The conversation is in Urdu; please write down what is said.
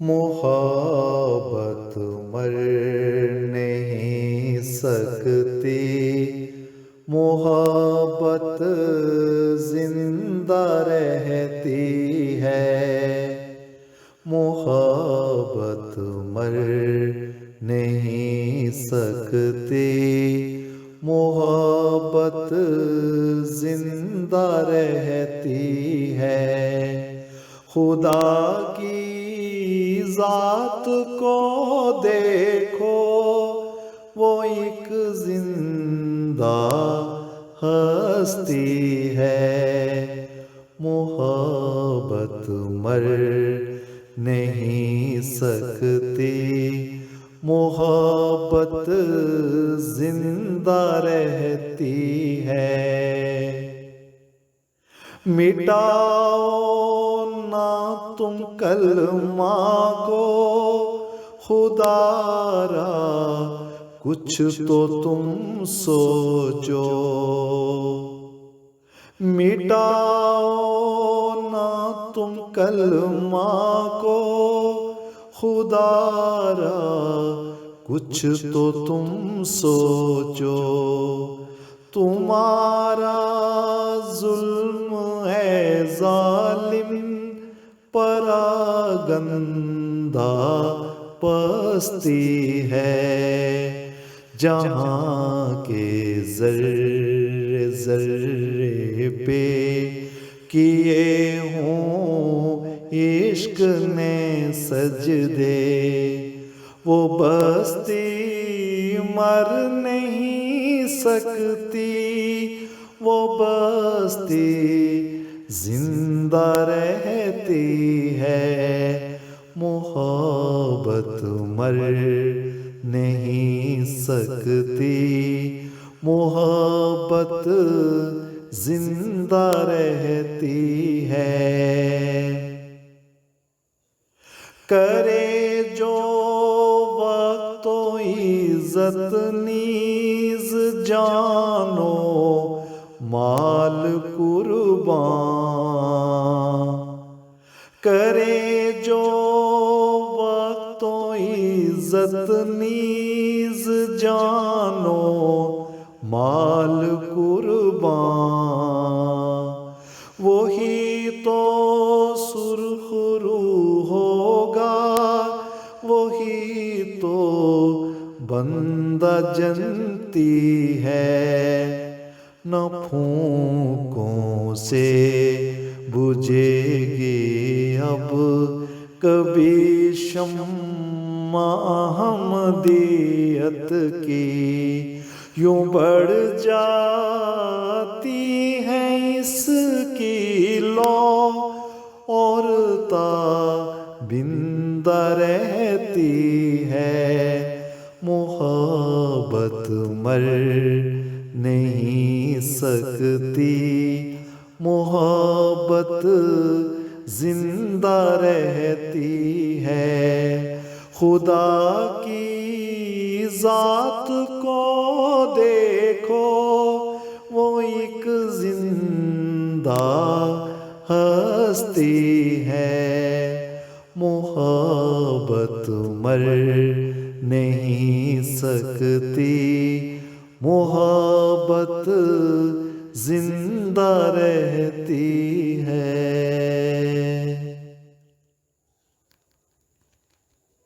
محبت مر نہیں سکتی، محبت زندہ رہتی ہے، محبت مر نہیں سکتی، محبت زندہ رہتی ہے۔ خدا کی ذات کو دیکھو، وہ ایک زندہ ہستی ہے، محبت مر نہیں سکتی، محبت زندہ رہتی ہے۔ مٹاؤ نہ تم کلمہ کو خدا را، کچھ تو تم سوچو، مٹاؤ نہ تم کلمہ کو خدا را، کچھ تو تم سوچو۔ تمہارا ظلم ہے ظالم، پراگندہ پستی ہے، جہاں کے ذرے ذرے پہ کیے ہوں عشق نے سجدے، وہ بستی مر نہیں سکتی، وہ بستی زندہ رہتی ہے، محبت مر نہیں سکتی، محبت زندہ رہتی ہے۔ کرے جو وقت و عزت نیز جانو مال قربان، کرے جو وقت و عزت نیز جانو مال قربان، وہی تو سرخ رو ہوگا، وہی تو بندہ جنتی ہے، نہ پھونکوں سے بجھے گی اب کبھی شمع احمدیت کی، یوں بڑھ جاتی ہے اس کی لو اور تابندہ رہتی ہے، محبت مر نہیں سکتی، محبت زندہ رہتی ہے۔ خدا کی ذات کو دیکھو، وہ ایک زندہ ہستی ہے، محبت مر نہیں سکتی، محبت زندہ رہتی